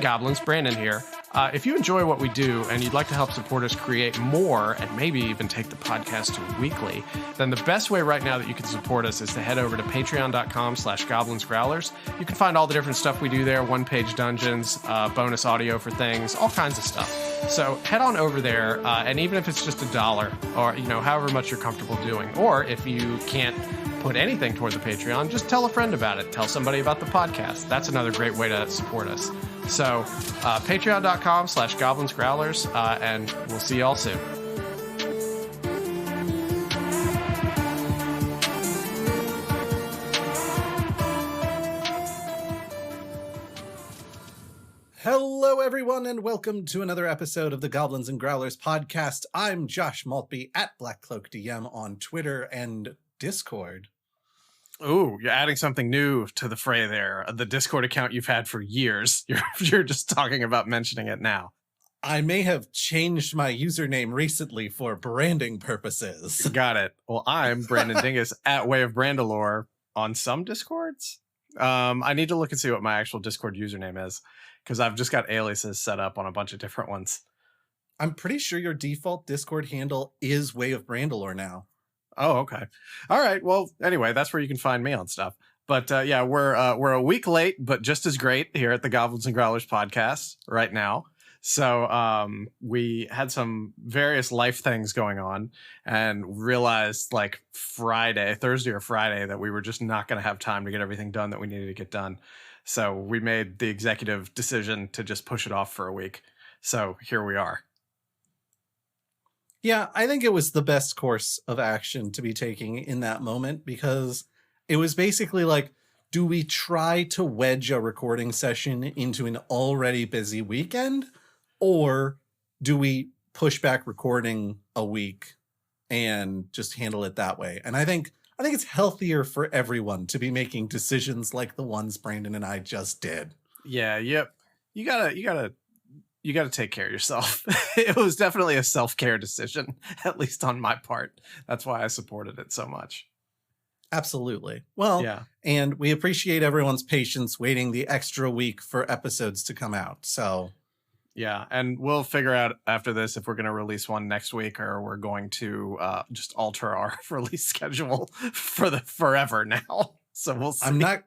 Goblins, Brandon here. If you enjoy what we do and you'd like to help support us create more and maybe even take the podcast to weekly, then the best way right now that you can support us is to head over to patreon.com/goblinsgrowlers. You can find all the different stuff we do there, one-page dungeons, bonus audio for things, all kinds of stuff. So head on over there, and even if it's just $1 or, however much you're comfortable doing, or if you can't put anything toward the Patreon, just tell a friend about it. Tell somebody about the podcast. That's another great way to support us. So patreon.com/goblinsgrowlers, and we'll see y'all soon. Hello, everyone, and welcome to another episode of the Goblins and Growlers podcast. I'm Josh Maltby at BlackCloakDM on Twitter and Discord. Ooh, you're adding something new to the fray there. The Discord account you've had for years. You're just talking about mentioning it now. I may have changed my username recently for branding purposes. Got it. Well, I'm Brandon Dingus at Way of Brandalore on some Discords. I need to look and see what my actual Discord username is, because I've just got aliases set up on a bunch of different ones. I'm pretty sure your default Discord handle is Way of Brandalore now. Oh, okay. All right. Well, anyway, that's where you can find me on stuff. But yeah, we're a week late, but just as great here at the Goblins and Growlers podcast right now. So we had some various life things going on and realized like Thursday or Friday, that we were just not going to have time to get everything done that we needed to get done. So we made the executive decision to just push it off for a week. So here we are. Yeah, I think it was the best course of action to be taking in that moment, because it was basically like, do we try to wedge a recording session into an already busy weekend, or do we push back recording a week and just handle it that way? And I think it's healthier for everyone to be making decisions like the ones Brandon and I just did. Yeah, yep. You gotta take care of yourself. It was definitely a self-care decision, at least on my part. That's why I supported it so much. Absolutely. Well, yeah. And we appreciate everyone's patience waiting the extra week for episodes to come out. So yeah, and we'll figure out after this if we're going to release one next week, or we're going to just alter our release schedule for the forever now. So we'll see. I'm not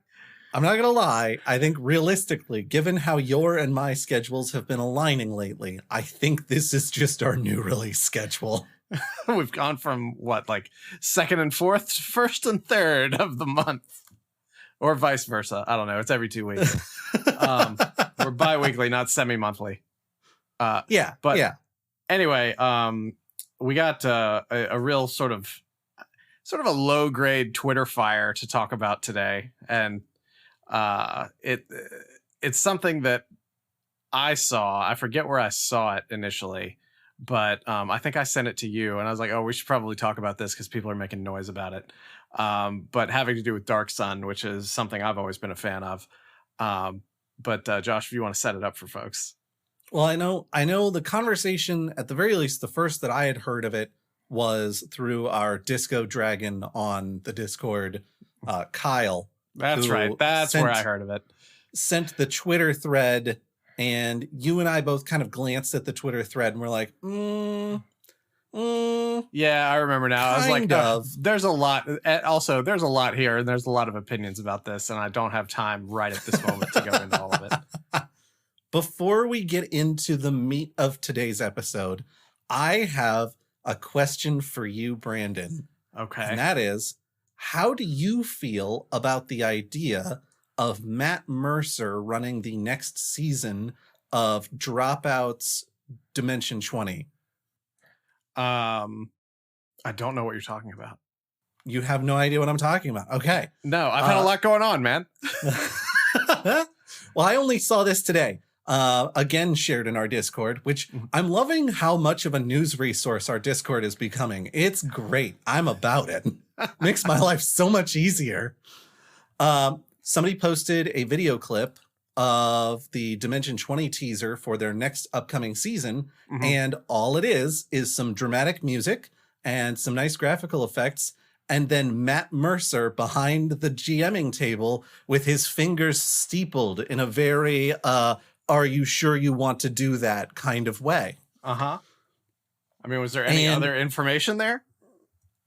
going to lie. I think realistically, given how your and my schedules have been aligning lately, I think this is just our new release schedule. We've gone from like second and fourth to first and third of the month, or vice versa. I don't know. It's every 2 weeks. We're bi-weekly, not semi-monthly. Yeah. Anyway, we got a real sort of a low grade Twitter fire to talk about today. And it's something that I saw. I forget where I saw it initially, but I think I sent it to you, and I was like, oh, we should probably talk about this because people are making noise about it. But having to do with Dark Sun, which is something I've always been a fan of. But Josh, if you want to set it up for folks. Well, I know the conversation, at the very least, the first that I had heard of it was through our Disco Dragon on the Discord, Kyle. That's right. That's where I heard of it. Sent the Twitter thread, and you and I both kind of glanced at the Twitter thread and we're like, yeah, I remember now. I was like, there's a lot. Also, there's a lot here, and there's a lot of opinions about this, and I don't have time right at this moment to go into all of it. Before we get into the meat of today's episode, I have a question for you, Brandon. Okay. And that is, how do you feel about the idea of Matt Mercer running the next season of Dropout's Dimension 20? I don't know what you're talking about. You have no idea what I'm talking about. Okay. No, I've had a lot going on, man. Well, I only saw this today. Again, shared in our Discord, which I'm loving how much of a news resource our Discord is becoming. It's great. I'm about it. Makes my life so much easier. Somebody posted a video clip of the Dimension 20 teaser for their next upcoming season. And all it is some dramatic music and some nice graphical effects. And then Matt Mercer behind the GMing table with his fingers steepled in a very are you sure you want to do that kind of way. Uh-huh. I mean, was there any other information there?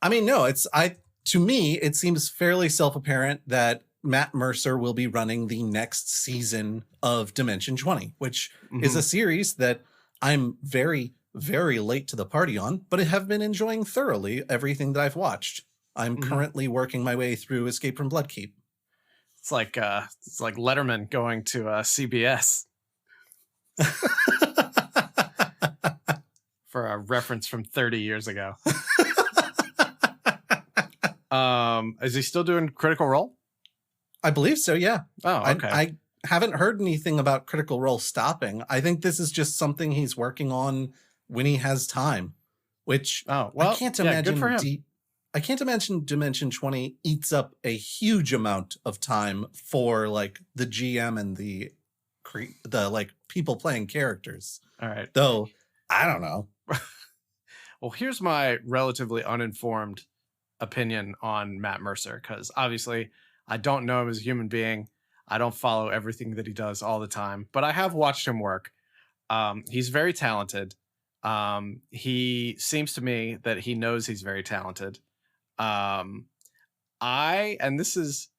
I mean, no, to me, it seems fairly self-apparent that Matt Mercer will be running the next season of Dimension 20, which is a series that I'm very, very late to the party on, but I have been enjoying thoroughly everything that I've watched. I'm currently working my way through Escape from Bloodkeep. It's like Letterman going to CBS. For a reference from 30 years ago. Is he still doing Critical Role? I believe so, yeah. Oh, okay. I haven't heard anything about Critical Role stopping. I think this is just something he's working on when he has time, which I can't imagine. Good for him. I can't imagine Dimension 20 eats up a huge amount of time for like the GM and the like people playing characters. All right. Though, I don't know. Well, here's my relatively uninformed opinion on Matt Mercer, because obviously I don't know him as a human being. I don't follow everything that he does all the time, but I have watched him work. He's very talented. He seems to me that he knows he's very talented. And this is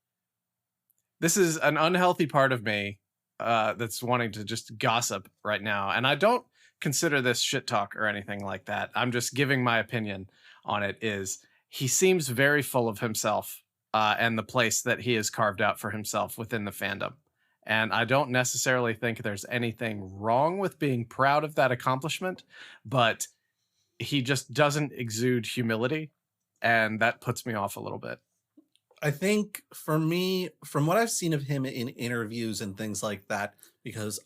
an unhealthy part of me that's wanting to just gossip right now. And I don't consider this shit talk or anything like that. I'm just giving my opinion on it. Is he seems very full of himself and the place that he has carved out for himself within the fandom. And I don't necessarily think there's anything wrong with being proud of that accomplishment, but he just doesn't exude humility, and that puts me off a little bit. I think for me, from what I've seen of him in interviews and things like that, because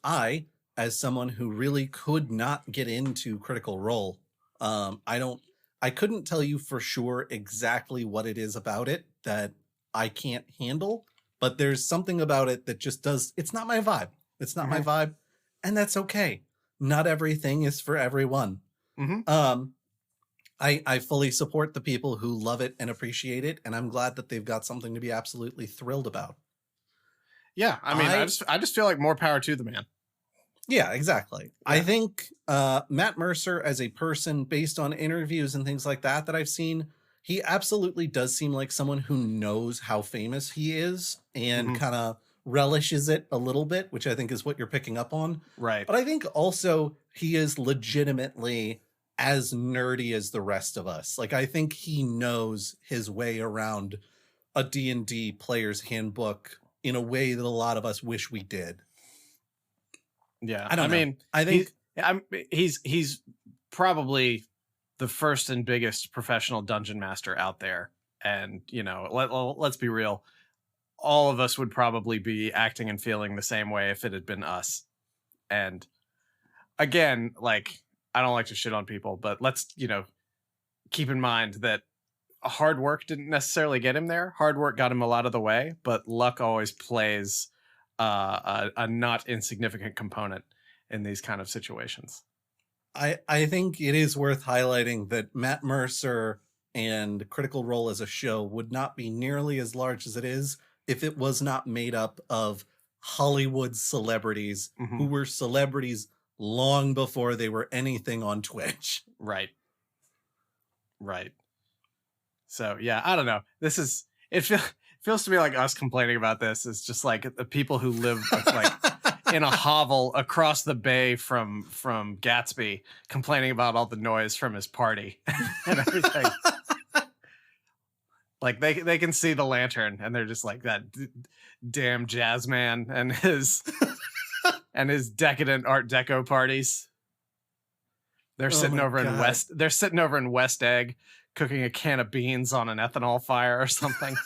as someone who really could not get into Critical Role, I couldn't tell you for sure exactly what it is about it that I can't handle, but there's something about it that just it's not my vibe. It's not my vibe, and that's okay. Not everything is for everyone. I fully support the people who love it and appreciate it, and I'm glad that they've got something to be absolutely thrilled about. Yeah, I mean, I just feel like more power to the man. Yeah, exactly. Yeah. I think Matt Mercer as a person, based on interviews and things like that I've seen, he absolutely does seem like someone who knows how famous he is and kind of relishes it a little bit, which I think is what you're picking up on. Right. But I think also he is legitimately as nerdy as the rest of us. Like, I think he knows his way around a D&D player's handbook in a way that a lot of us wish we did. Yeah, I mean, I think he's probably the first and biggest professional dungeon master out there, and let's be real, all of us would probably be acting and feeling the same way if it had been us. And again, like, I don't like to shit on people, but let's keep in mind that hard work didn't necessarily get him there. Hard work got him a lot of the way, but luck always plays a not insignificant component in these kind of situations. I think it is worth highlighting that Matt Mercer and Critical Role as a show would not be nearly as large as it is if it was not made up of Hollywood celebrities who were celebrities long before they were anything on Twitch. Right. So yeah, I don't know. It feels to me like us complaining about this is just like the people who live like in a hovel across the bay from Gatsby complaining about all the noise from his party and everything. Like they can see the lantern and they're just like, that damn jazz man and his decadent Art Deco parties. They're sitting over in West Egg cooking a can of beans on an ethanol fire or something.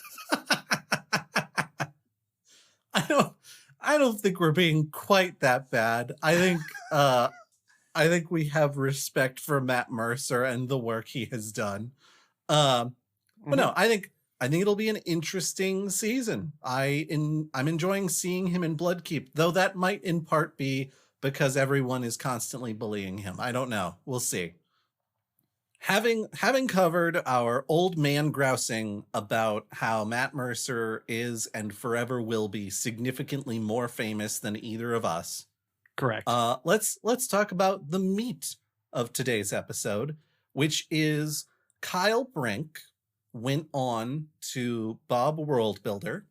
I don't think we're being quite that bad. I think we have respect for Matt Mercer and the work he has done. But no, I think it'll be an interesting season. I'm enjoying seeing him in Bloodkeep, though that might in part be because everyone is constantly bullying him. I don't know. We'll see. Having covered our old man grousing about how Matt Mercer is and forever will be significantly more famous than either of us, Correct. Let's talk about the meat of today's episode, which is Kyle Brink went on to Bob Worldbuilder,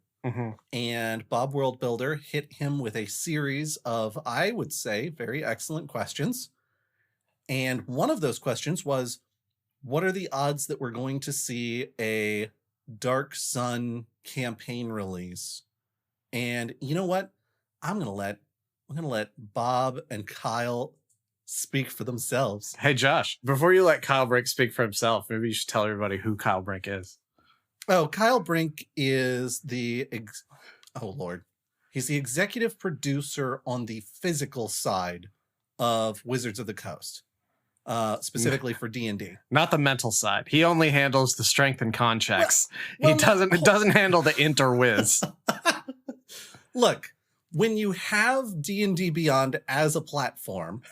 and Bob Worldbuilder hit him with a series of, I would say, very excellent questions. And one of those questions was, what are the odds that we're going to see a Dark Sun campaign release? And you know what? I'm gonna let Bob and Kyle speak for themselves. Hey, Josh, before you let Kyle Brink speak for himself, maybe you should tell everybody who Kyle Brink is. Oh, Kyle Brink is he's the executive producer on the physical side of Wizards of the Coast, specifically for D&D. Not the mental side. He only handles the strength and con checks. He doesn't handle the interwiz. Look, when you have D&D Beyond as a platform,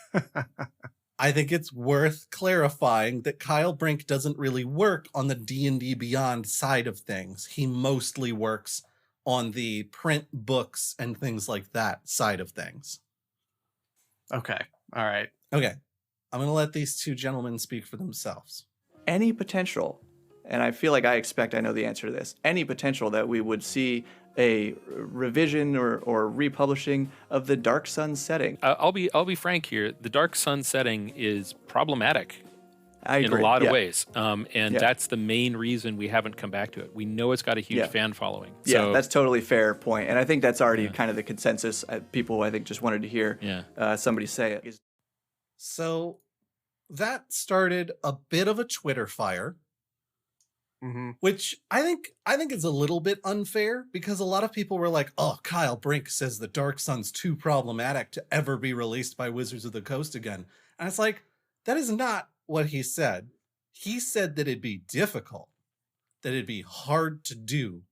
I think it's worth clarifying that Kyle Brink doesn't really work on the D&D Beyond side of things. He mostly works on the print books and things like that side of things. Okay. All right. Okay. I'm going to let these two gentlemen speak for themselves. Any potential, and I feel like I know the answer to this, any potential that we would see a revision or republishing of the Dark Sun setting. I'll be frank here. The Dark Sun setting is problematic in a lot of ways, and that's the main reason we haven't come back to it. We know it's got a huge fan following. So, that's totally fair point, and I think that's already kind of the consensus. People, I think, just wanted to hear somebody say it. So that started a bit of a Twitter fire. Which I think is a little bit unfair, because a lot of people were like, oh, Kyle Brink says the Dark Sun's too problematic to ever be released by Wizards of the Coast again. And it's like, that is not what he said. He said that it'd be difficult, that it'd be hard to do,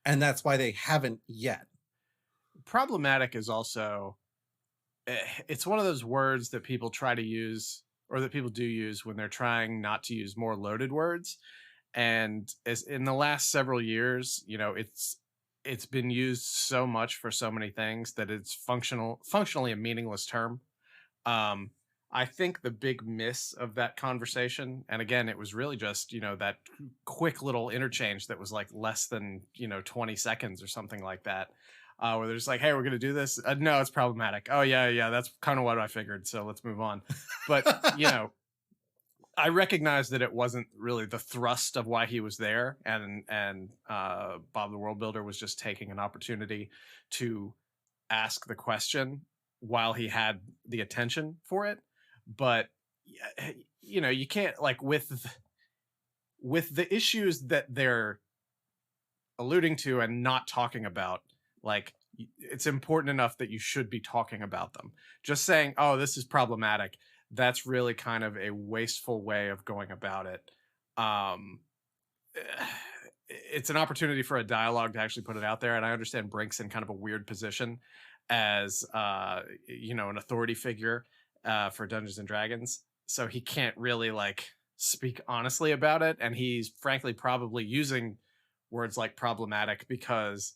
and that's why they haven't yet. Problematic is also, it's one of those words that people try to use, or that people do use when they're trying not to use more loaded words. And as in the last several years, it's been used so much for so many things that it's functionally a meaningless term. I think the big miss of that conversation, and again, it was really just, that quick little interchange that was like less than, 20 seconds or something like that, where they're just like, hey, we're going to do this. No, it's problematic. Oh, yeah, that's kind of what I figured. So let's move on. But, I recognize that it wasn't really the thrust of why he was there, and Bob the Worldbuilder was just taking an opportunity to ask the question while he had the attention for it. But you can't, like, with the issues that they're alluding to and not talking about, like, it's important enough that you should be talking about them. Just saying, oh, this is problematic, that's really kind of a wasteful way of going about it. It's an opportunity for a dialogue to actually put it out there. And I understand Brink's in kind of a weird position as, an authority figure for Dungeons and Dragons. So he can't really speak honestly about it. And he's frankly probably using words like problematic because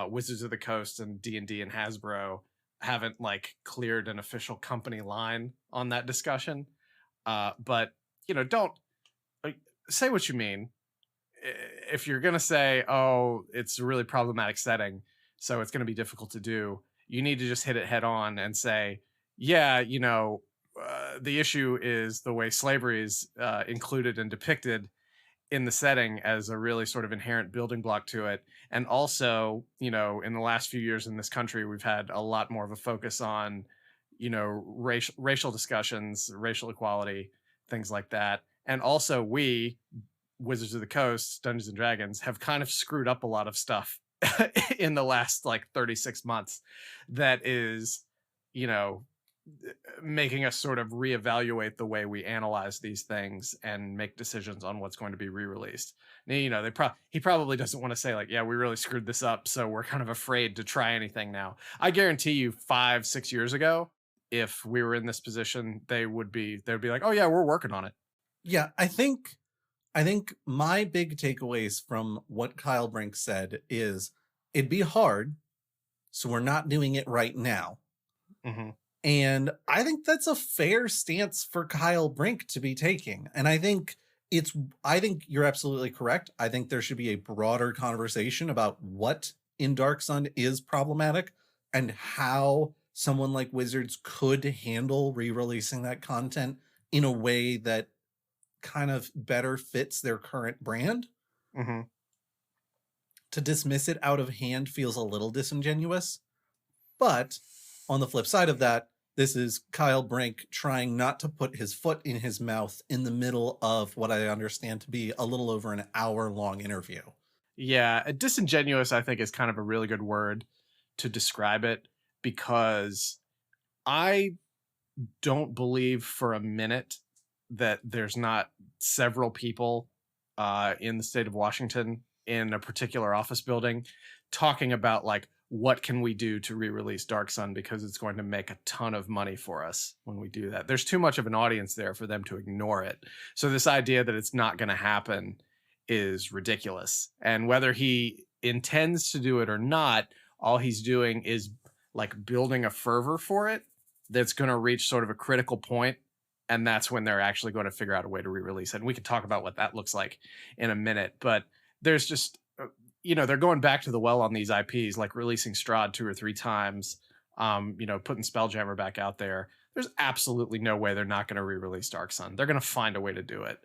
Wizards of the Coast and D&D and Hasbro haven't cleared an official company line on that discussion. But don't say what you mean. If you're going to say, oh, it's a really problematic setting, so it's going to be difficult to do, you need to just hit it head on and say, yeah, the issue is the way slavery is included and depicted in the setting as a really sort of inherent building block to it. And also, in the last few years in this country, we've had a lot more of a focus on, racial discussions, racial equality, things like that. And also we, Wizards of the Coast, Dungeons and Dragons, have kind of screwed up a lot of stuff in the last 36 months that is, making us sort of reevaluate the way we analyze these things and make decisions on what's going to be re-released. Now, he probably doesn't want to say yeah, we really screwed this up, so we're kind of afraid to try anything now. I guarantee you 5-6 years ago, if we were in this position, they would be like, oh yeah, we're working on it. Yeah, I think my big takeaways from what Kyle Brink said is it'd be hard, so we're not doing it right now. Mm-hmm. And I think that's a fair stance for Kyle Brink to be taking. And I think you're absolutely correct. I think there should be a broader conversation about what in Dark Sun is problematic and how someone like Wizards could handle re-releasing that content in a way that kind of better fits their current brand. Mm-hmm. To dismiss it out of hand feels a little disingenuous. But on the flip side of that, this is Kyle Brink trying not to put his foot in his mouth in the middle of what I understand to be a little over an hour-long interview. Yeah, disingenuous, I think, is kind of a really good word to describe it, because I don't believe for a minute that there's not several people in the state of Washington in a particular office building talking about, like, what can we do to re-release Dark Sun because it's going to make a ton of money for us when we do that. There's too much of an audience there for them to ignore it. So this idea that it's not going to happen is ridiculous. And whether he intends to do it or not, all he's doing is like building a fervor for it that's going to reach sort of a critical point, and that's when they're actually going to figure out a way to re-release it. And we can talk about what that looks like in a minute, but there's just, they're going back to the well on these IPs, like releasing Strahd 2 or 3 times, putting Spelljammer back out there. There's absolutely no way they're not going to re-release Dark Sun. They're going to find a way to do it.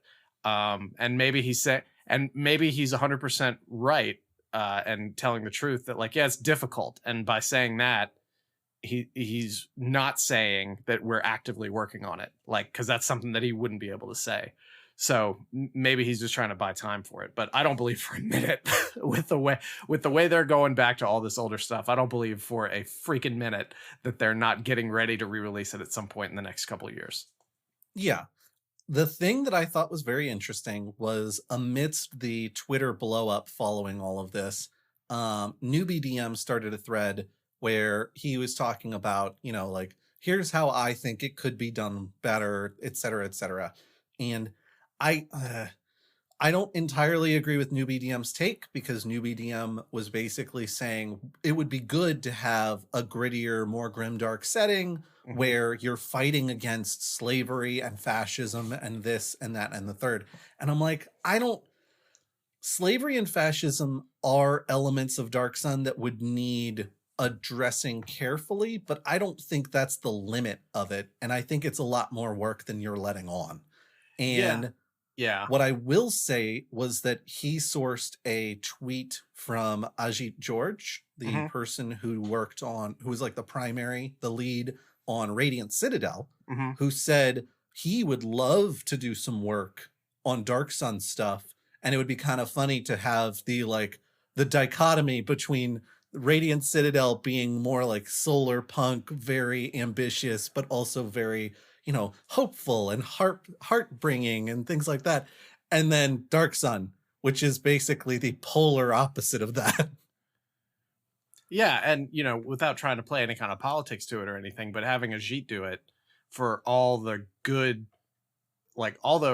And maybe he's 100% right and telling the truth that, like, yeah, it's difficult. And by saying that, he's not saying that we're actively working on it, like, because that's something that he wouldn't be able to say. So maybe he's just trying to buy time for it. But I don't believe for a minute with the way they're going back to all this older stuff, I don't believe for a freaking minute that they're not getting ready to re-release it at some point in the next couple of years. Yeah. The thing that I thought was very interesting was, amidst the Twitter blow up following all of this, Newbie DM started a thread where he was talking about, like, here's how I think it could be done better, et cetera, et cetera. And I don't entirely agree with Newbie DM's take, because Newbie DM was basically saying it would be good to have a grittier, more grimdark setting where you're fighting against slavery and fascism and this and that and the third. And I'm like, slavery and fascism are elements of Dark Sun that would need addressing carefully, but I don't think that's the limit of it. And I think it's a lot more work than you're letting on. And yeah. What I will say was that he sourced a tweet from Ajit George, the person who was like the lead on Radiant Citadel, who said he would love to do some work on Dark Sun stuff. And it would be kind of funny to have the dichotomy between Radiant Citadel being more like solar punk, very ambitious, but also very, hopeful and heart-bringing and things like that. And then Dark Sun, which is basically the polar opposite of that. Yeah, and, without trying to play any kind of politics to it or anything, but having Ajit do it for all the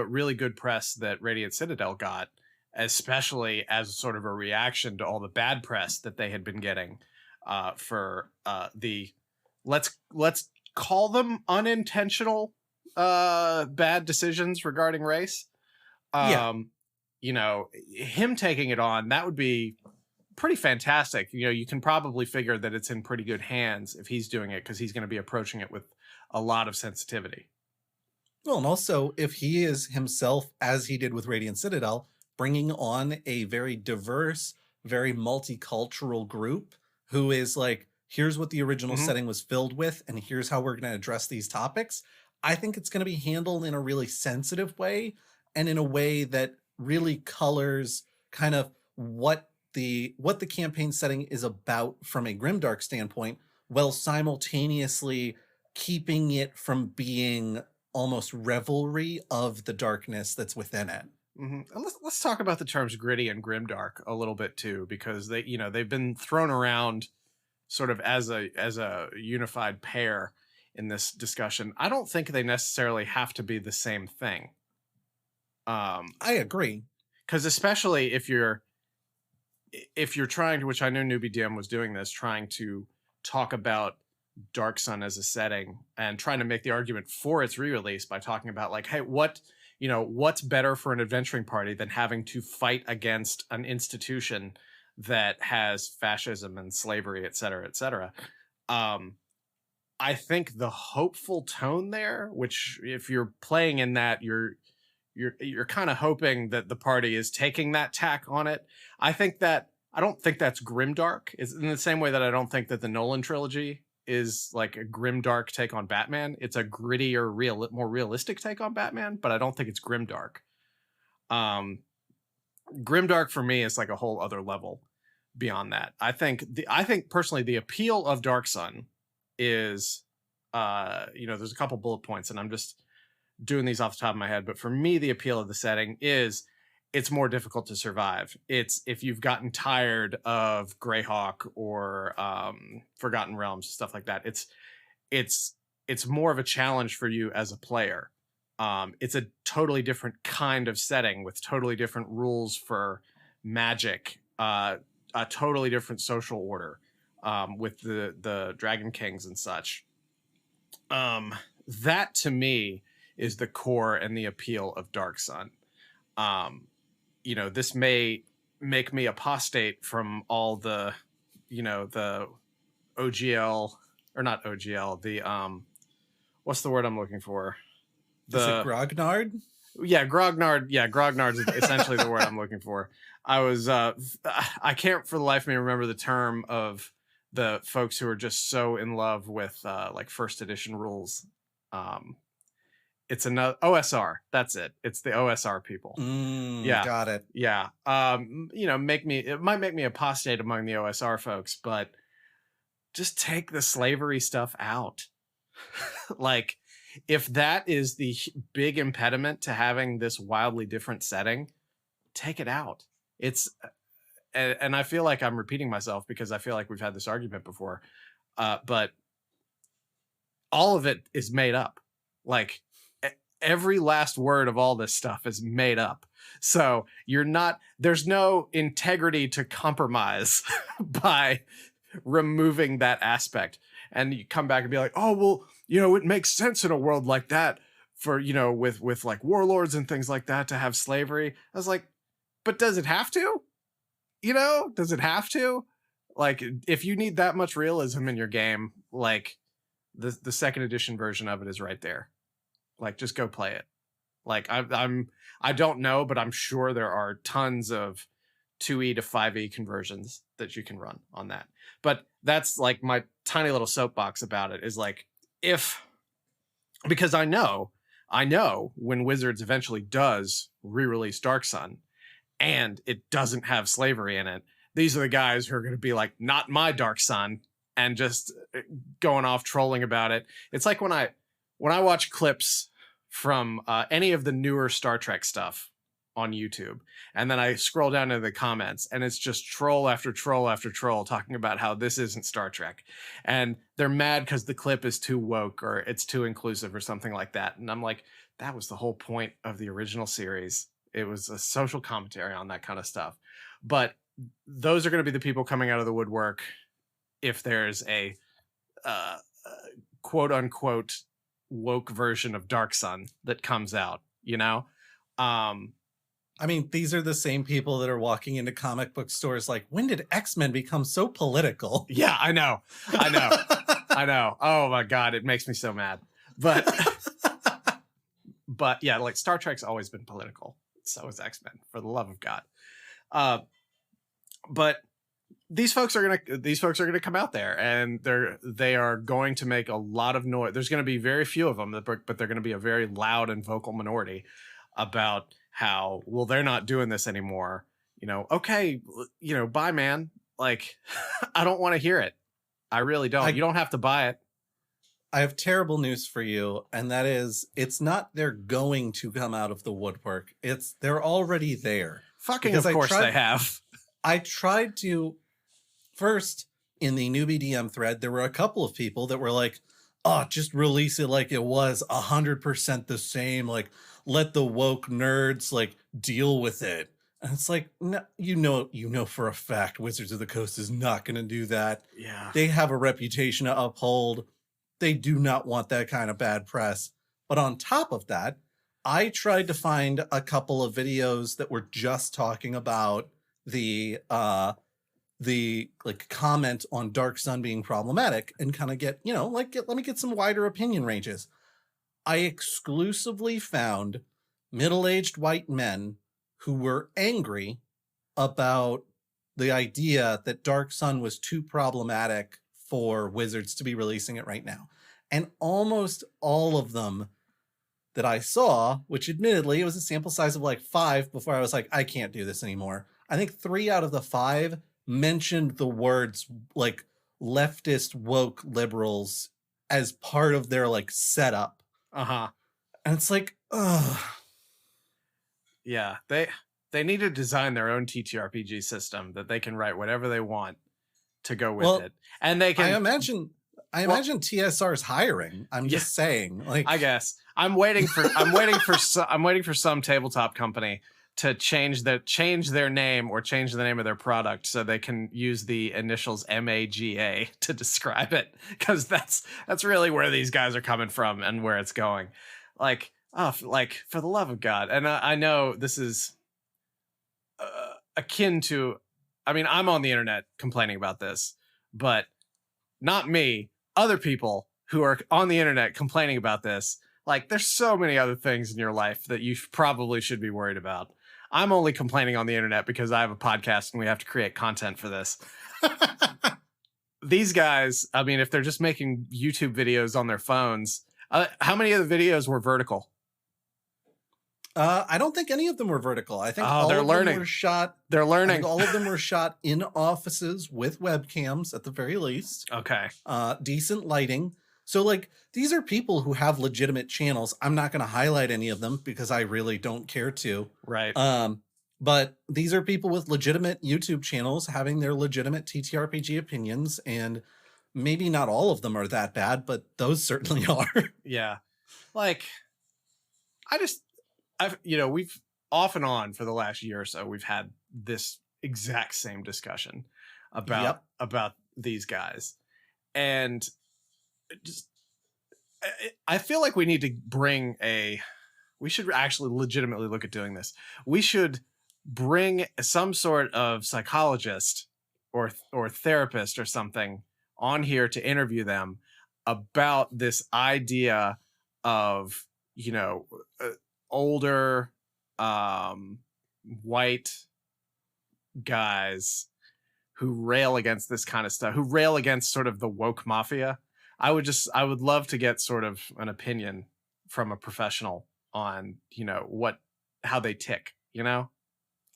really good press that Radiant Citadel got, especially as sort of a reaction to all the bad press that they had been getting for let's call them unintentional bad decisions regarding race. Him taking it on, that would be pretty fantastic. You can probably figure that it's in pretty good hands if he's doing it, because he's going to be approaching it with a lot of sensitivity. Well, and also if he is himself, as he did with Radiant Citadel, bringing on a very diverse, very multicultural group who is like, here's what the original setting was filled with, and here's how we're going to address these topics. I think it's going to be handled in a really sensitive way, and in a way that really colors kind of what the campaign setting is about from a grimdark standpoint, while simultaneously keeping it from being almost revelry of the darkness that's within it. And let's talk about the terms gritty and grimdark a little bit too, because they've been thrown around sort of as a unified pair in this discussion. I don't think they necessarily have to be the same thing. I agree, because especially if you're trying to, which I know Newbie DM was doing this, trying to talk about Dark Sun as a setting and trying to make the argument for its re-release by talking about like, hey, what's better for an adventuring party than having to fight against an institution that has fascism and slavery, et cetera, et cetera. I think the hopeful tone there, which if you're playing in that, you're kind of hoping that the party is taking that tack on it. I don't think that's grimdark. It's in the same way that I don't think that the Nolan trilogy is like a grimdark take on Batman. It's a grittier, more realistic take on Batman, but I don't think it's grimdark. Grimdark for me is like a whole other level beyond that. I think personally the appeal of Dark Sun is, there's a couple bullet points, and I'm just doing these off the top of my head, but for me, the appeal of the setting is it's more difficult to survive. It's if you've gotten tired of Greyhawk or Forgotten Realms, stuff like that. It's more of a challenge for you as a player. It's a totally different kind of setting with totally different rules for magic, a totally different social order, with the Dragon Kings and such. That to me is the core and the appeal of Dark Sun. This may make me apostate from all the, the OGL or not OGL, the, what's the word I'm looking for? Is it grognard? Yeah, grognard. Yeah, grognard's essentially the word I'm looking for. I can't for the life of me remember the term of the folks who are just so in love with like first edition rules. It's another OSR. That's it. It's the OSR people. Yeah, got it. Yeah. It might make me apostate among the OSR folks, but just take the slavery stuff out. Like, if that is the big impediment to having this wildly different setting, take it out. And I feel like I'm repeating myself because I feel like we've had this argument before, but all of it is made up. Like, every last word of all this stuff is made up. So there's no integrity to compromise by removing that aspect. And you come back and be like, oh, well, it makes sense in a world like that for, with like warlords and things like that to have slavery. I was like, but does it have to? Does it have to? Like, if you need that much realism in your game, like the second edition version of it is right there. Like, just go play it. Like, I don't know, but I'm sure there are tons of 2E to 5E conversions that you can run on that. But that's like my tiny little soapbox about it is like, because I know when Wizards eventually does re-release Dark Sun and it doesn't have slavery in it, these are the guys who are going to be like, not my Dark Sun, and just going off trolling about it. It's like when I watch clips from any of the newer Star Trek stuff on YouTube, and then I scroll down into the comments, and it's just troll after troll after troll talking about how this isn't Star Trek, and they're mad because the clip is too woke or it's too inclusive or something like that. And I'm like, that was the whole point of the original series. It was a social commentary on that kind of stuff. But those are going to be the people coming out of the woodwork if there's a quote unquote woke version of Dark Sun that comes out, I mean, these are the same people that are walking into comic book stores like, when did X-Men become so political? Yeah, I know. Oh my God, it makes me so mad. But yeah, like Star Trek's always been political. So is X-Men, for the love of God. But these folks are gonna come out there, and they are going to make a lot of noise. There's going to be very few of them, but they're going to be a very loud and vocal minority about how, well, they're not doing this anymore. Okay, bye, man. Like, I don't want to hear it. I really don't. You don't have to buy it. I have terrible news for you, and that is, it's not they're going to come out of the woodwork. It's they're already there. Fucking of course they have. I tried to first in the newbie DM thread. There were a couple of people that were like, "Oh, just release it like it was 100% the same. Like, let the woke nerds like deal with it." And it's like, no, you know for a fact Wizards of the Coast is not going to do that. Yeah. They have a reputation to uphold. They do not want that kind of bad press. But on top of that, I tried to find a couple of videos that were just talking about the like comment on Dark Sun being problematic and kind of get, let me get some wider opinion ranges. I exclusively found middle-aged white men who were angry about the idea that Dark Sun was too problematic for Wizards to be releasing it right now. And almost all of them that I saw, which admittedly it was a sample size of like 5 before I was like, I can't do this anymore. I think 3 out of the 5 mentioned the words like leftist woke liberals as part of their like setup. Uh-huh. And it's like, ugh. Yeah, they need to design their own TTRPG system that they can write whatever they want to go with it. And they can I imagine TSR's hiring. I'm just saying, like, I guess I'm waiting for some tabletop company to change their name or change the name of their product so they can use the initials MAGA to describe it, because that's really where these guys are coming from and where it's going. Like, for the love of God. And I know this is akin to, I mean, I'm on the internet complaining about this, but not me. Other people who are on the internet complaining about this. Like, there's so many other things in your life that you probably should be worried about. I'm only complaining on the internet because I have a podcast and we have to create content for this. These guys, I mean, if they're just making YouTube videos on their phones, how many of the videos were vertical? I don't think any of them were vertical. I think all of them were shot. They're learning. I think all of them were shot in offices with webcams at the very least. Okay. Decent lighting. So like, these are people who have legitimate channels. I'm not going to highlight any of them because I really don't care to. Right. But these are people with legitimate YouTube channels having their legitimate TTRPG opinions, and maybe not all of them are that bad, but those certainly are. Yeah. Like, we've off and on for the last year or so, we've had this exact same discussion about these guys. And just, I feel like we need to we should actually legitimately look at doing this. We should bring some sort of psychologist or therapist or something on here to interview them about this idea of, older white guys who rail against this kind of stuff, who rail against sort of the woke mafia. I would love to get sort of an opinion from a professional on, how they tick,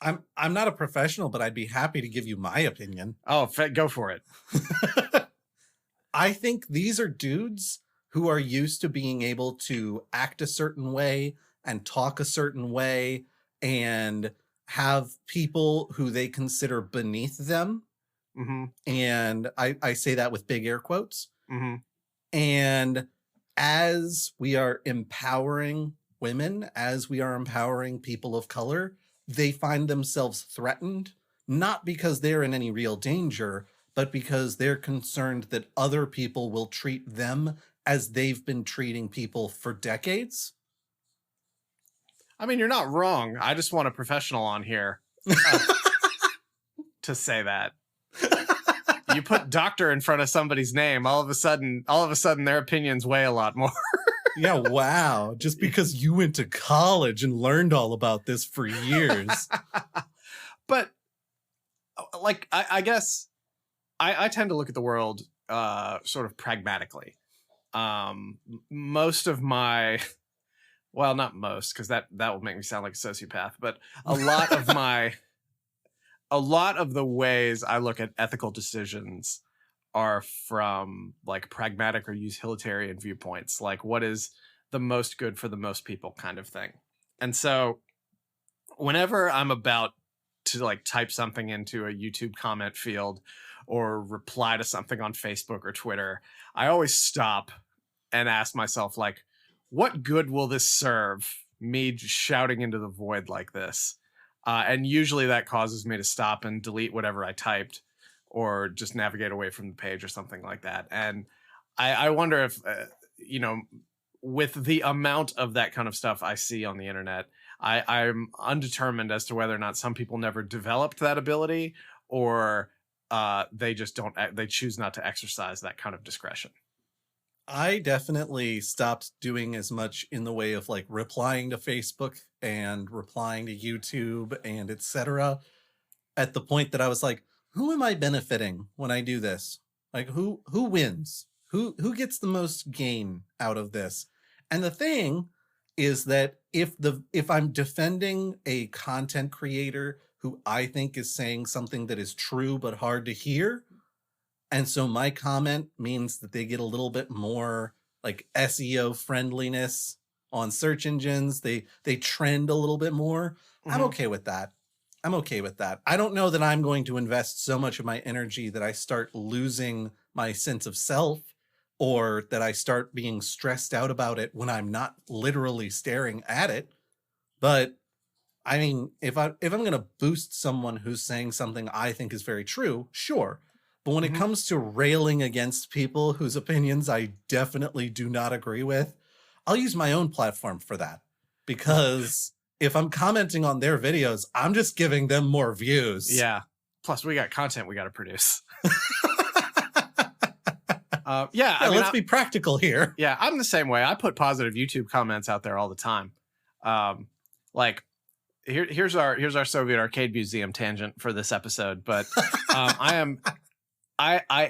I'm not a professional, but I'd be happy to give you my opinion. Oh, go for it. I think these are dudes who are used to being able to act a certain way and talk a certain way and have people who they consider beneath them. Mm-hmm. And I say that with big air quotes. Mm-hmm. And as we are empowering women, as we are empowering people of color, they find themselves threatened, not because they're in any real danger, but because they're concerned that other people will treat them as they've been treating people for decades. I mean, you're not wrong. I just want a professional on here to say that. You put doctor in front of somebody's name, all of a sudden their opinions weigh a lot more. Yeah, wow. Just because you went to college and learned all about this for years. But like, I guess I tend to look at the world sort of pragmatically. Most of my, well, not most, because that will make me sound like a sociopath, but a lot of the ways I look at ethical decisions are from like pragmatic or utilitarian viewpoints, like what is the most good for the most people kind of thing. And so whenever I'm about to like type something into a YouTube comment field or reply to something on Facebook or Twitter, I always stop and ask myself, like, what good will this serve me just shouting into the void like this? And usually that causes me to stop and delete whatever I typed or just navigate away from the page or something like that. And I wonder if, you know, with the amount of that kind of stuff I see on the internet, I'm undetermined as to whether or not some people never developed that ability or they just don't, they choose not to exercise that kind of discretion. I definitely stopped doing as much in the way of like replying to Facebook and replying to YouTube and etc. at the point that I was like, who am I benefiting when I do this? Like who wins? Who gets the most gain out of this? And the thing is that if I'm defending a content creator who I think is saying something that is true but hard to hear, and so my comment means that they get a little bit more like SEO friendliness on search engines, they trend a little bit more, I'm okay with that. I'm okay with that. I don't know that I'm going to invest so much of my energy that I start losing my sense of self, or that I start being stressed out about it when I'm not literally staring at it. But I mean, if I'm going to boost someone who's saying something I think is very true, sure. But when it comes to railing against people whose opinions I definitely do not agree with, I'll use my own platform for that. Because if I'm commenting on their videos, I'm just giving them more views. Yeah. Plus, we got content we got to produce. I mean, let's be practical here. Yeah, I'm the same way. I put positive YouTube comments out there all the time. Like, here's our Soviet arcade museum tangent for this episode. But I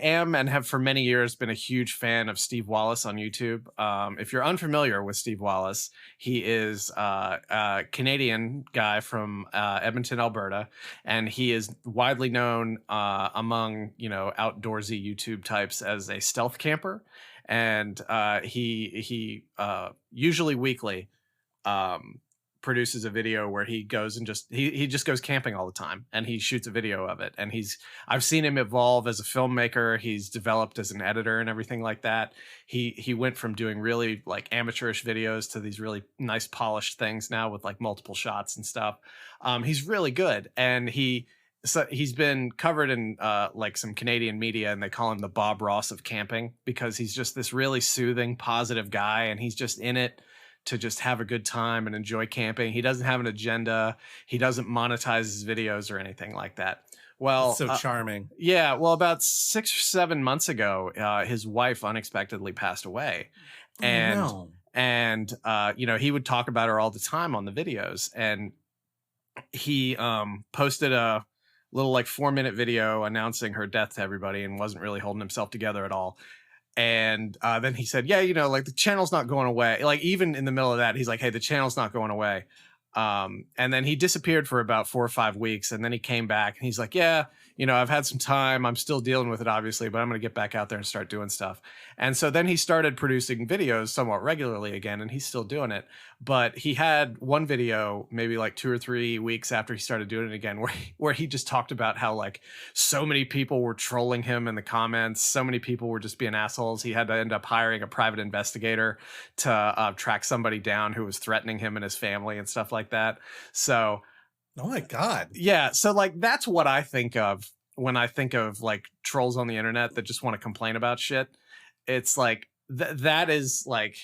am and have for many years been a huge fan of Steve Wallace on YouTube. If you're unfamiliar with Steve Wallace, he is a Canadian guy from Edmonton, Alberta, and he is widely known among outdoorsy YouTube types as a stealth camper. And he usually weekly produces a video where he goes and he just goes camping all the time, and he shoots a video of it. And I've seen him evolve as a filmmaker. He's developed as an editor and everything like that. He went from doing really like amateurish videos to these really nice polished things now with like multiple shots and stuff. He's really good, and he's been covered in like some Canadian media, and they call him the Bob Ross of camping, because he's just this really soothing, positive guy, and he's just in it to just have a good time and enjoy camping. He doesn't have an agenda. He doesn't monetize his videos or anything like that. Well, that's so charming. Yeah. Well, about 6 or 7 months ago, his wife unexpectedly passed away. And he would talk about her all the time on the videos. And he posted a little like 4-minute video announcing her death to everybody, and wasn't really holding himself together at all. And then he said, like the channel's not going away. Like even in the middle of that, he's like, hey, the channel's not going away. And then he disappeared for about 4 or 5 weeks. And then he came back and he's like, I've had some time. I'm still dealing with it, obviously, but I'm going to get back out there and start doing stuff. And so then he started producing videos somewhat regularly again, and he's still doing it. But he had one video maybe like 2 or 3 weeks after he started doing it again, where he just talked about how like so many people were trolling him in the comments. So many people were just being assholes. He had to end up hiring a private investigator to track somebody down who was threatening him and his family and stuff like that. So, oh my God. Yeah. So like, that's what I think of when I think of like trolls on the internet that just want to complain about shit. It's like, that is like,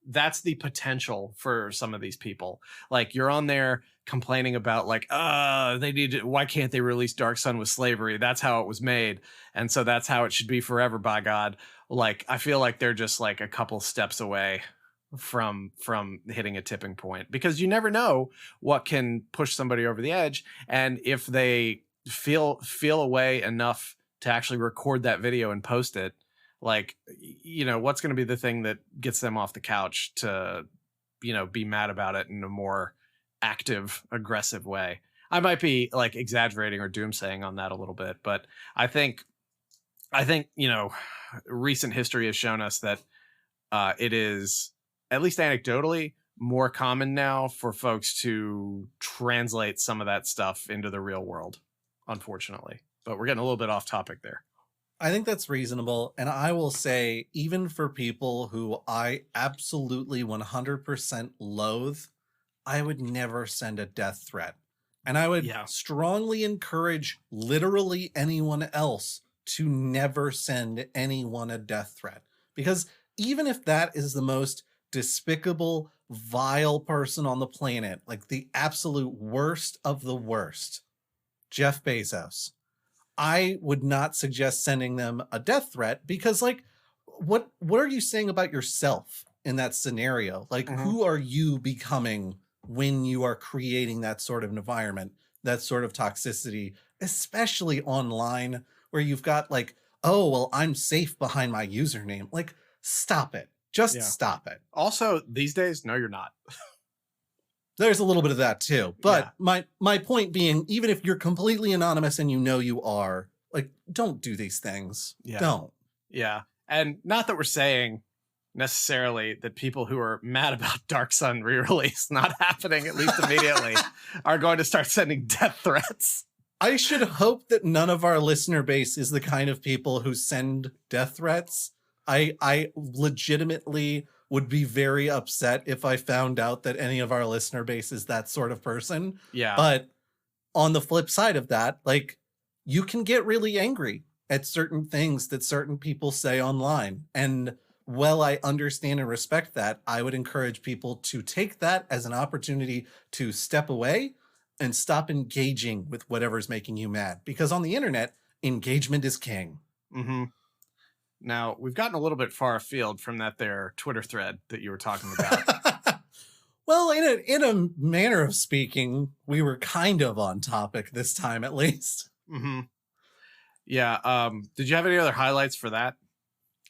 that's the potential for some of these people. Like you're on there complaining about like, why can't they release Dark Sun with slavery? That's how it was made. And so that's how it should be forever, by God. Like, I feel like they're just like a couple steps away from hitting a tipping point, because you never know what can push somebody over the edge. And if they feel a way enough to actually record that video and post it, like, what's going to be the thing that gets them off the couch to, be mad about it in a more active, aggressive way? I might be like exaggerating or doomsaying on that a little bit, but I think, recent history has shown us that it is, at least anecdotally, more common now for folks to translate some of that stuff into the real world, unfortunately. But we're getting a little bit off topic there. I think that's reasonable. And I will say, even for people who I absolutely 100% loathe, I would never send a death threat. And I would strongly encourage literally anyone else to never send anyone a death threat. Because even if that is the most despicable, vile person on the planet, like the absolute worst of the worst, Jeff Bezos, I would not suggest sending them a death threat, because like, what are you saying about yourself in that scenario? Like, who are you becoming when you are creating that sort of environment, that sort of toxicity, especially online, where you've got like, oh, well, I'm safe behind my username. Like, stop it. Just stop it. Also, these days, no, you're not. There's a little bit of that too. But my point being, even if you're completely anonymous and you know you are, like, don't do these things. Yeah. Don't. Yeah. And not that we're saying necessarily that people who are mad about Dark Sun re-release not happening, at least immediately, are going to start sending death threats. I should hope that none of our listener base is the kind of people who send death threats. I legitimately would be very upset if I found out that any of our listener base is that sort of person. Yeah. But on the flip side of that, like, you can get really angry at certain things that certain people say online. And while I understand and respect that, I would encourage people to take that as an opportunity to step away and stop engaging with whatever's making you mad. Because on the internet, engagement is king. Mm-hmm. Now, we've gotten a little bit far afield from that there Twitter thread that you were talking about. Well, in a manner of speaking, we were kind of on topic this time, at least. Mm-hmm. Yeah. Did you have any other highlights for that?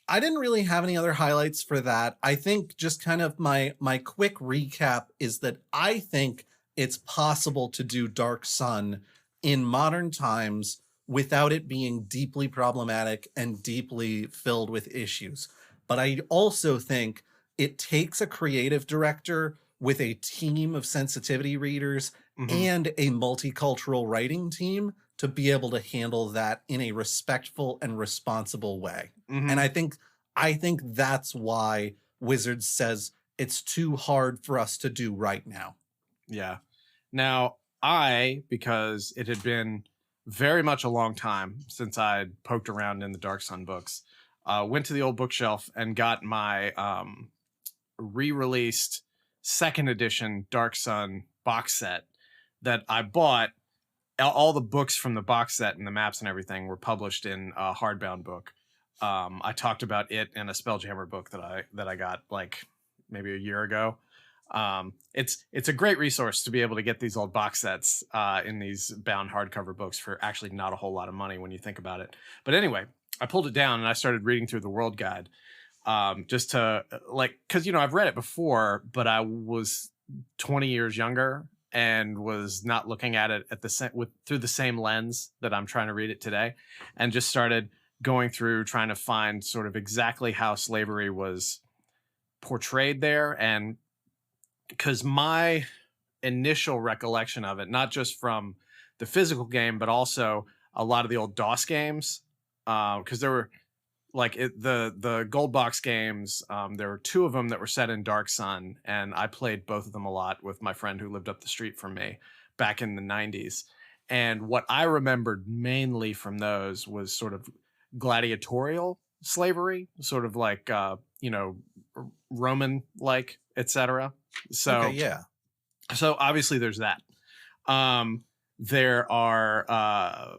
I didn't really have any other highlights for that. I think just kind of my quick recap is that I think it's possible to do Dark Sun in modern times without it being deeply problematic and deeply filled with issues. But I also think it takes a creative director with a team of sensitivity readers and a multicultural writing team to be able to handle that in a respectful and responsible way. And I think that's why Wizards says it's too hard for us to do right now. Yeah. Now, because it had been very much a long time since I'd poked around in the Dark Sun books, went to the old bookshelf and got my re-released second edition Dark Sun box set that I bought. All the books from the box set and the maps and everything were published in a hardbound book. I talked about it in a Spelljammer book that I got like maybe a year ago. It's a great resource to be able to get these old box sets in these bound hardcover books for actually not a whole lot of money when you think about it. But anyway, I pulled it down and I started reading through the World Guide, just to because I've read it before, but I was 20 years younger and was not looking at it through the same lens that I'm trying to read it today, and just started going through trying to find sort of exactly how slavery was portrayed there. And because my initial recollection of it, not just from the physical game, but also a lot of the old DOS games, because there were the gold box games, there were two of them that were set in Dark Sun, and I played both of them a lot with my friend who lived up the street from me back in the 90s. And what I remembered mainly from those was sort of gladiatorial slavery, sort of like Roman like, etc. So okay, yeah. So obviously there's that. There are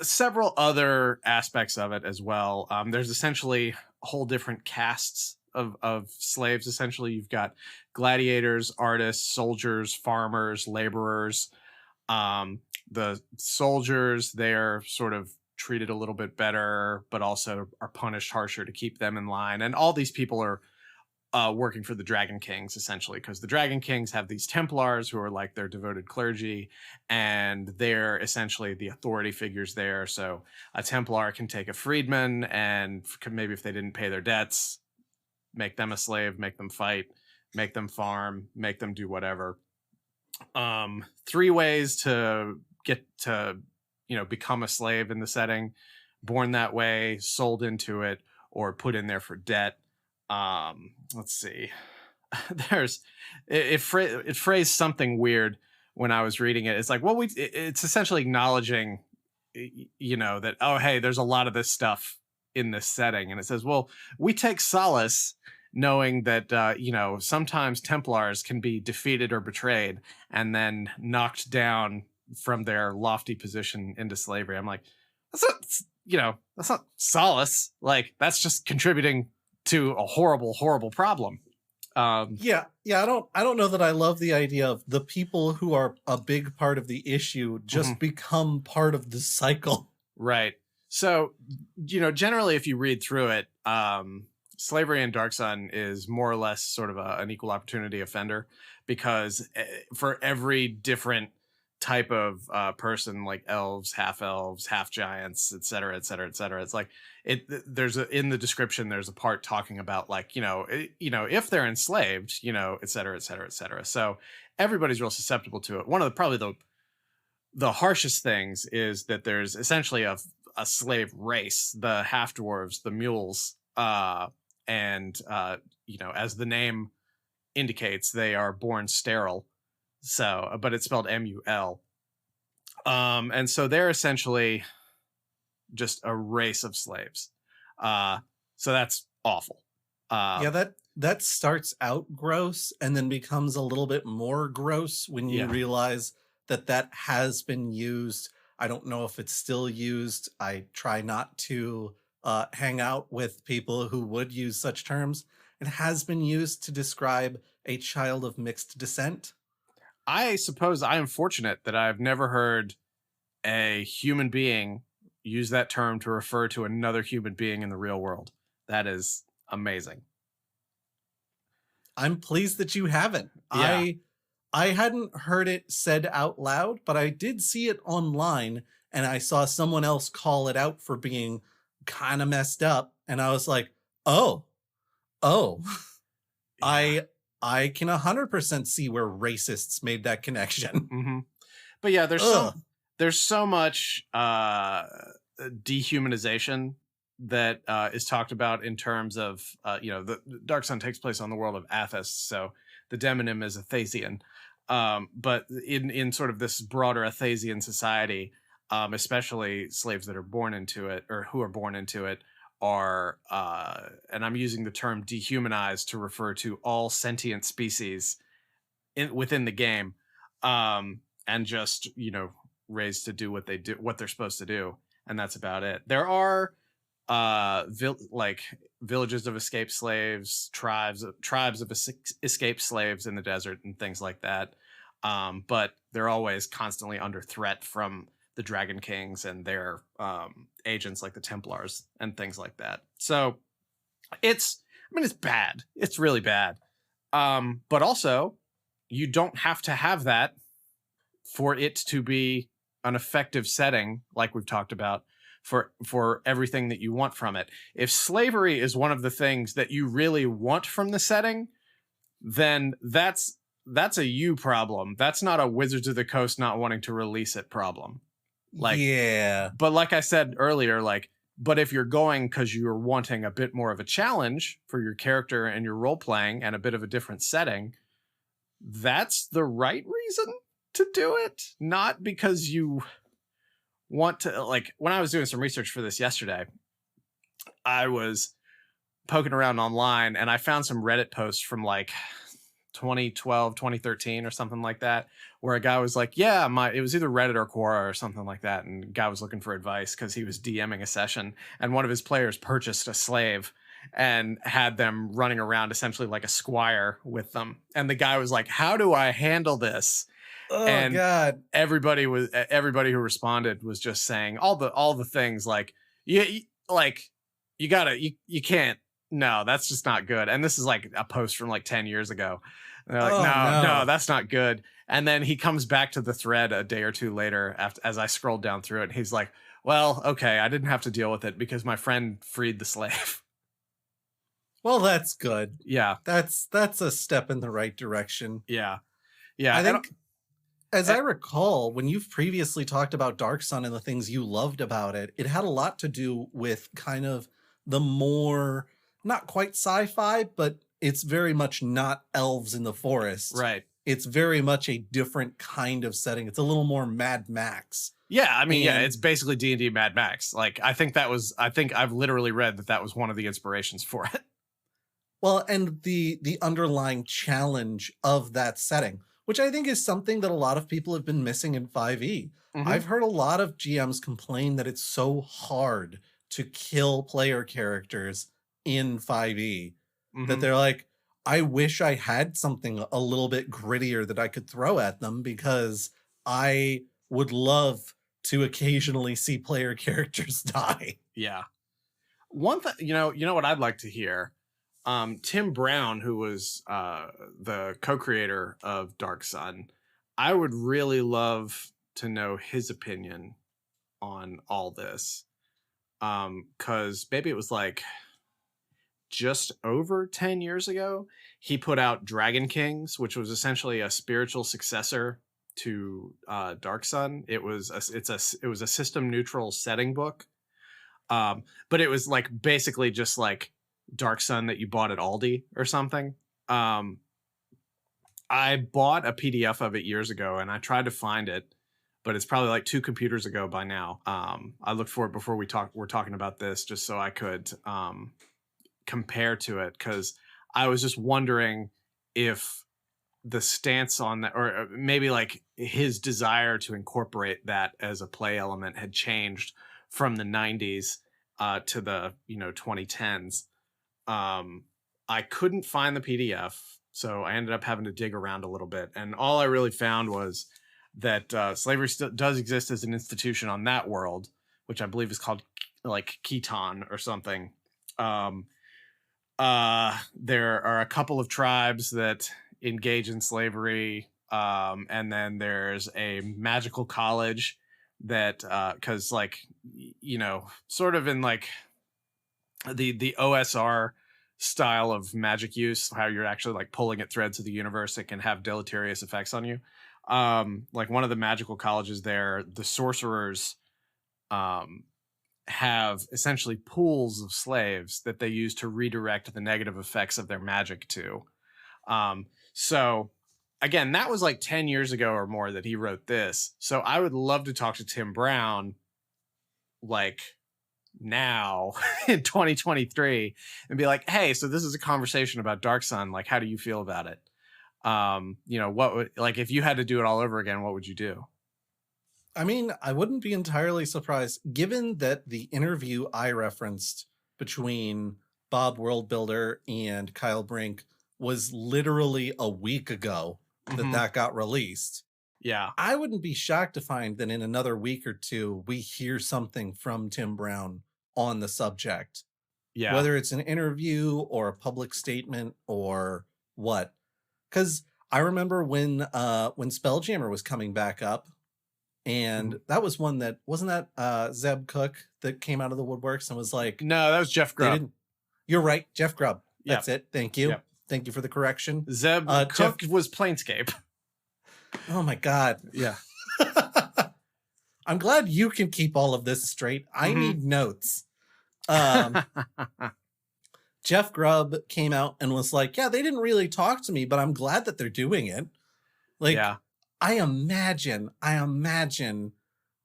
several other aspects of it as well. There's essentially whole different castes of slaves. Essentially, you've got gladiators, artists, soldiers, farmers, laborers. The soldiers, they're sort of treated a little bit better, but also are punished harsher to keep them in line. And all these people are working for the Dragon Kings, essentially, because the Dragon Kings have these Templars who are like their devoted clergy, and they're essentially the authority figures there. So a Templar can take a freedman and maybe, if they didn't pay their debts, make them a slave, make them fight, make them farm, make them do whatever. 3 ways to get to, become a slave in the setting: born that way, sold into it, or put in there for debt. Let's see. It phrased something weird when I was reading it. It's like, well, it's essentially acknowledging, that, oh, hey, there's a lot of this stuff in this setting. And it says, well, we take solace knowing that, sometimes Templars can be defeated or betrayed and then knocked down from their lofty position into slavery. I'm like, that's not solace. Like, that's just contributing to a horrible, horrible problem. I don't know that I love the idea of the people who are a big part of the issue just become part of the cycle. Right. So, generally, if you read through it, slavery in Dark Sun is more or less sort of an equal opportunity offender, because for every different type of person, like elves, half giants, et cetera, et cetera, et cetera, it's like in the description, there's a part talking about, like, if they're enslaved, et cetera, et cetera, et cetera. So everybody's real susceptible to it. One of the harshest things is that there's essentially a slave race, the half dwarves, the mules, and as the name indicates, they are born sterile. So, but it's spelled MUL. And so they're essentially just a race of slaves. So that's awful. That starts out gross and then becomes a little bit more gross when you realize that has been used. I don't know if it's still used. I try not to hang out with people who would use such terms. It has been used to describe a child of mixed descent. I suppose I am fortunate that I've never heard a human being use that term to refer to another human being in the real world. That is amazing. I'm pleased that you haven't. Yeah. I hadn't heard it said out loud, but I did see it online, and I saw someone else call it out for being kind of messed up, and I was like, oh. Yeah. I can 100% see where racists made that connection. Mm-hmm. But yeah, there's so much dehumanization that is talked about in terms of the Dark Sun takes place on the world of Athos, so the demonym is Athasian. But in sort of this broader Athasian society, especially slaves that are born into it or who are born into it, are and I'm using the term dehumanized to refer to all sentient species within the game, and just raised to do what they're supposed to do, and that's about it. There are villages of escaped slaves, tribes of escaped slaves in the desert and things like that, but they're always constantly under threat from the Dragon Kings and their agents like the Templars and things like that. So it's bad. It's really bad. But also, you don't have to have that for it to be an effective setting, like we've talked about, for everything that you want from it. If slavery is one of the things that you really want from the setting, then that's a you problem. That's not a Wizards of the Coast not wanting to release it problem. But like I said earlier, but if you're going because you're wanting a bit more of a challenge for your character and your role playing and a bit of a different setting, that's the right reason to do it. Not because you want to, when I was doing some research for this yesterday, I was poking around online and I found some Reddit posts from 2012, 2013 or something like that, where a guy was like, it was either Reddit or Quora or something like that, and the guy was looking for advice because he was DMing a session, and one of his players purchased a slave and had them running around essentially like a squire with them, and the guy was like, how do I handle this? And God, everybody who responded was just saying all the things you can't. No, that's just not good. And this is a post from 10 years ago. And they're like, no, that's not good. And then he comes back to the thread a day or two later as I scrolled down through it. And he's like, well, okay, I didn't have to deal with it because my friend freed the slave. Well, that's good. Yeah. That's a step in the right direction. Yeah. Yeah. I think, as I recall, when you've previously talked about Dark Sun and the things you loved about it, it had a lot to do with kind of the more, not quite sci-fi, but it's very much not elves in the forest. Right. it's very much a different kind of setting. It's a little more Mad Max. Yeah, I mean, it's basically D&D Mad Max. Like, I think I've literally read that was one of the inspirations for it. Well, and the underlying challenge of that setting, which I think is something that a lot of people have been missing in 5e. I've heard a lot of GMs complain that it's so hard to kill player characters in 5e that they're like, I wish I had something a little bit grittier that I could throw at them, because I would love to occasionally see player characters die. Yeah. One thing, you know what I'd like to hear? Tim Brown, who was the co-creator of Dark Sun, I would really love to know his opinion on all this. Because maybe it was like just over 10 years ago, he put out Dragon Kings, which was essentially a spiritual successor to Dark Sun. It was a system neutral setting book, but it was like basically just like Dark Sun that you bought at Aldi or something. I bought a PDF of it years ago, and I tried to find it, but it's probably like 2 computers ago by now. I looked for it before we're talking about this, just so I could compare to it, because I was just wondering if the stance on that, or maybe like his desire to incorporate that as a play element, had changed from the 90s to the 2010s. I couldn't find the PDF, so I ended up having to dig around a little bit, and all I really found was that slavery still does exist as an institution on that world, which I believe is called like Khitan or something. There are a couple of tribes that engage in slavery, and then there's a magical college that because like sort of in like the OSR style of magic use, how you're actually like pulling at threads of the universe that can have deleterious effects on you. Like one of the magical colleges there, the sorcerers have essentially pools of slaves that they use to redirect the negative effects of their magic to. So again, that was like 10 years ago or more that he wrote this. So I would love to talk to Tim Brown like now in 2023 and be like, hey, so this is a conversation about Dark Sun. Like, how do you feel about it? What would, like, if you had to do it all over again, what would you do? I mean, I wouldn't be entirely surprised, given that the interview I referenced between Bob Worldbuilder and Kyle Brink was literally a week ago that got released. Yeah. I wouldn't be shocked to find that in another week or two, we hear something from Tim Brown on the subject. Yeah. Whether it's an interview or a public statement or what. Because I remember when Spelljammer was coming back up, and that was one that, wasn't that Zeb Cook that came out of the woodworks and was like... No, that was Jeff Grubb. You're right, Jeff Grubb. That's it. Thank you. Yep. Thank you for the correction. Zeb Cook was Planescape. Oh my God. Yeah. I'm glad you can keep all of this straight. I need notes. Jeff Grubb came out and was like, yeah, they didn't really talk to me, but I'm glad that they're doing it. Like, yeah. I imagine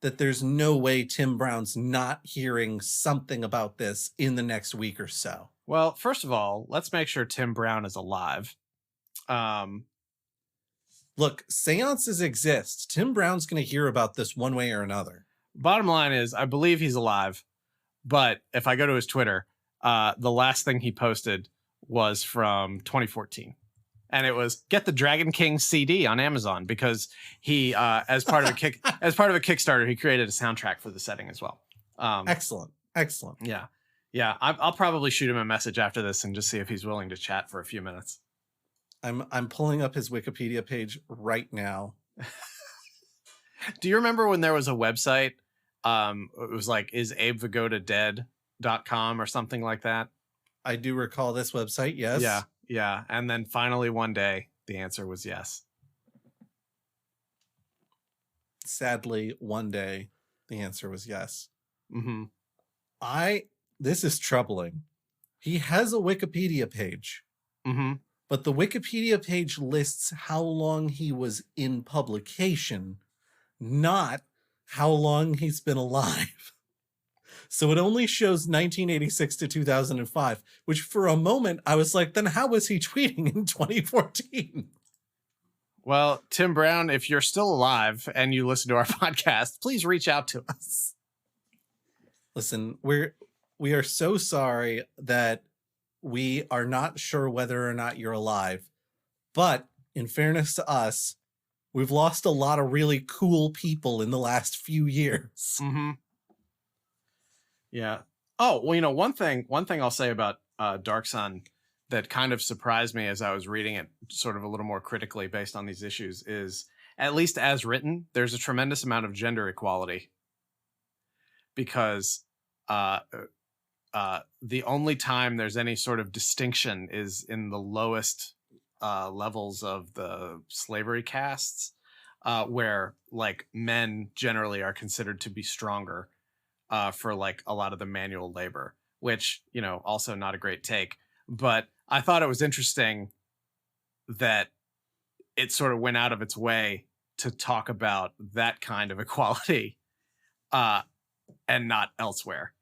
that there's no way Tim Brown's not hearing something about this in the next week or so. Well, first of all, let's make sure Tim Brown is alive. Look, seances exist. Tim Brown's going to hear about this one way or another. Bottom line is, I believe he's alive. But if I go to his Twitter, the last thing he posted was from 2014. And it was, get the Dragon King CD on Amazon, because he, as part of a Kickstarter, he created a soundtrack for the setting as well. Excellent. Yeah. I'll probably shoot him a message after this and just see if he's willing to chat for a few minutes. I'm pulling up his Wikipedia page right now. Do you remember when there was a website? It was like, isabevagodadead.com or something like that? I do recall this website, yes. Yeah. And then finally one day, the answer was yes. Sadly, one day, the answer was yes. Mm-hmm. This is troubling. He has a Wikipedia page. Mm-hmm. but the Wikipedia page lists how long he was in publication, not how long he's been alive. So it only shows 1986 to 2005, which for a moment I was like, then how was he tweeting in 2014? Well, Tim Brown, if you're still alive and you listen to our podcast, please reach out to us. Listen, we are so sorry that we are not sure whether or not you're alive. But in fairness to us, we've lost a lot of really cool people in the last few years. Mm-hmm. Yeah. Oh, well, one thing I'll say about Dark Sun that kind of surprised me as I was reading it sort of a little more critically based on these issues is, at least as written, there's a tremendous amount of gender equality. Because the only time there's any sort of distinction is in the lowest levels of the slavery castes, where like men generally are considered to be stronger for like a lot of the manual labor, which, also not a great take. But I thought it was interesting that it sort of went out of its way to talk about that kind of equality and not elsewhere.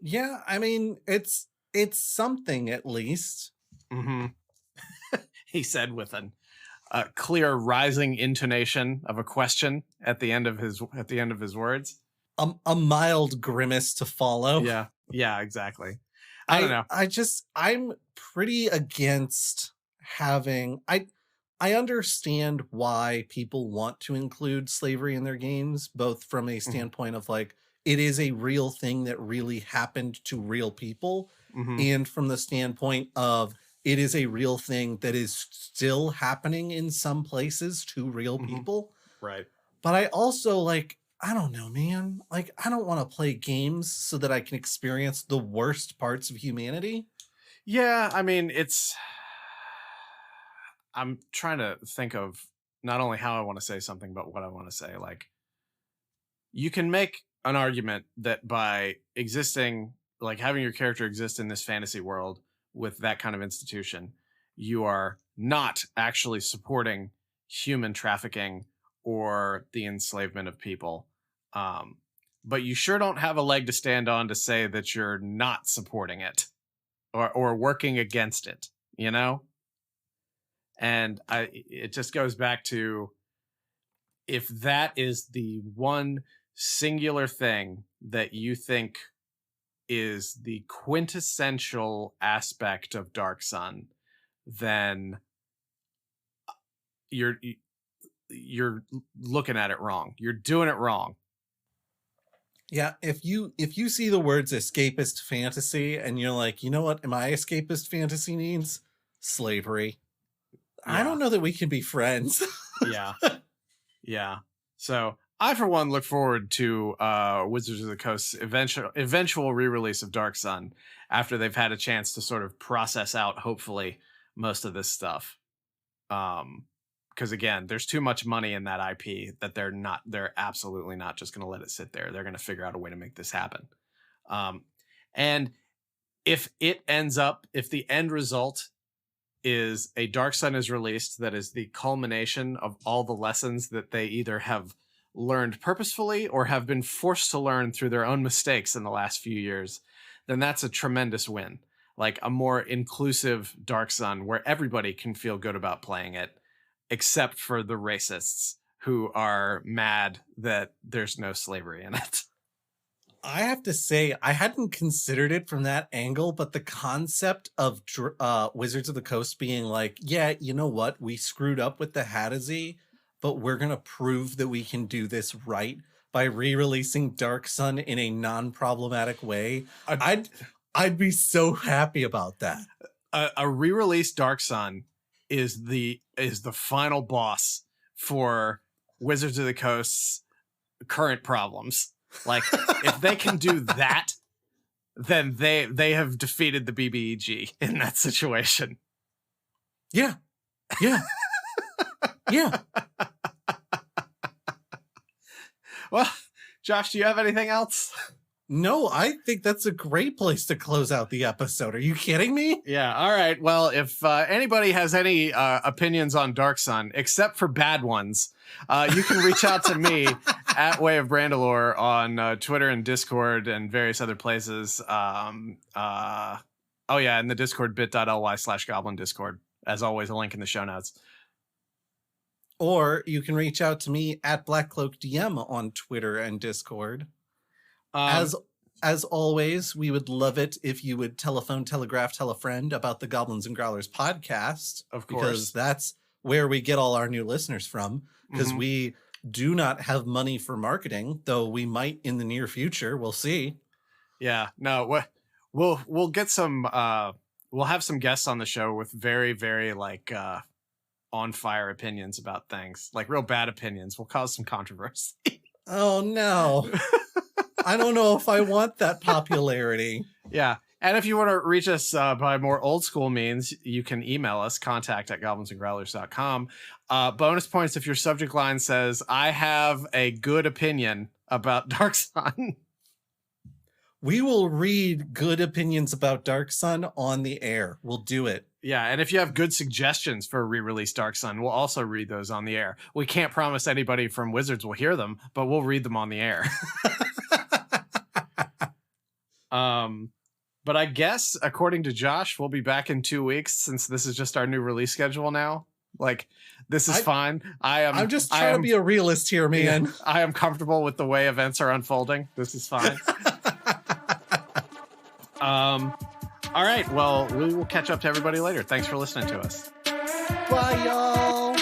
Yeah, I mean, it's something at least. Mm-hmm. He said with a clear rising intonation of a question at the end of his words. A mild grimace to follow. Yeah, exactly. I don't know. I'm pretty against having. I understand why people want to include slavery in their games, both from a standpoint of like, it is a real thing that really happened to real people, and from the standpoint of it is a real thing that is still happening in some places to real people. Right. But I also like, I don't know, man. Like, I don't want to play games so that I can experience the worst parts of humanity. Yeah, I mean, I'm trying to think of not only how I want to say something, but what I want to say. Like, you can make an argument that by existing, like having your character exist in this fantasy world with that kind of institution, you are not actually supporting human trafficking or the enslavement of people. But you sure don't have a leg to stand on to say that you're not supporting it or working against it, And it just goes back to, if that is the one singular thing that you think is the quintessential aspect of Dark Sun, then you're looking at it wrong. You're doing it wrong. Yeah, if you see the words escapist fantasy and you're like, you know what my escapist fantasy needs? Slavery. Yeah. I don't know that we can be friends. Yeah. Yeah. So I, for one, look forward to Wizards of the Coast's eventual re-release of Dark Sun after they've had a chance to sort of process out, hopefully, most of this stuff. Because again, there's too much money in that IP that they're absolutely not just going to let it sit there. They're going to figure out a way to make this happen. And if the end result is a Dark Sun is released that is the culmination of all the lessons that they either have learned purposefully or have been forced to learn through their own mistakes in the last few years, then that's a tremendous win. Like a more inclusive Dark Sun where everybody can feel good about playing it, except for the racists who are mad that there's no slavery in it. I have to say, I hadn't considered it from that angle, but the concept of Wizards of the Coast being like, yeah, you know what? We screwed up with the Hattazy, but we're going to prove that we can do this right by re-releasing Dark Sun in a non-problematic way. I'd be so happy about that. A re-released Dark Sun is the final boss for Wizards of the Coast's current problems. Like, if they can do that, then they have defeated the BBEG in that situation. Yeah. Yeah. Yeah. Well, Josh, do you have anything else? No, I think that's a great place to close out the episode. Are you kidding me? Yeah. All right. Well, if anybody has any opinions on Dark Sun, except for bad ones, you can reach out to me at Way of Brandalore on Twitter and Discord and various other places. In the Discord, bit.ly/goblin Discord. As always, a link in the show notes. Or you can reach out to me at BlackCloakDM on Twitter and Discord. As always, we would love it if you would telephone, telegraph, tell a friend about the Goblins and Growlers podcast. Of course. Because that's where we get all our new listeners from. Because we do not have money for marketing, though we might in the near future. We'll see. Yeah. No, we'll get some we'll have some guests on the show with very, very on fire opinions about things, like real bad opinions. We'll cause some controversy. Oh no. I don't know if I want that popularity. Yeah. And if you want to reach us by more old school means, you can email us, contact@goblinsandgrowlers.com. Bonus points if your subject line says, I have a good opinion about Dark Sun. We will read good opinions about Dark Sun on the air. We'll do it. Yeah, and if you have good suggestions for a re-release Dark Sun, we'll also read those on the air. We can't promise anybody from Wizards will hear them, but we'll read them on the air. But I guess, according to Josh, we'll be back in 2 weeks since this is just our new release schedule now. Like, this is fine. I'm just trying to be a realist here, man. Yeah, I am comfortable with the way events are unfolding. This is fine. All right. Well, we will catch up to everybody later. Thanks for listening to us. Bye, y'all.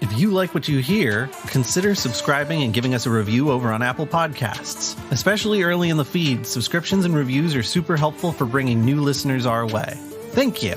If you like what you hear, consider subscribing and giving us a review over on Apple Podcasts. Especially early in the feed, subscriptions and reviews are super helpful for bringing new listeners our way. Thank you.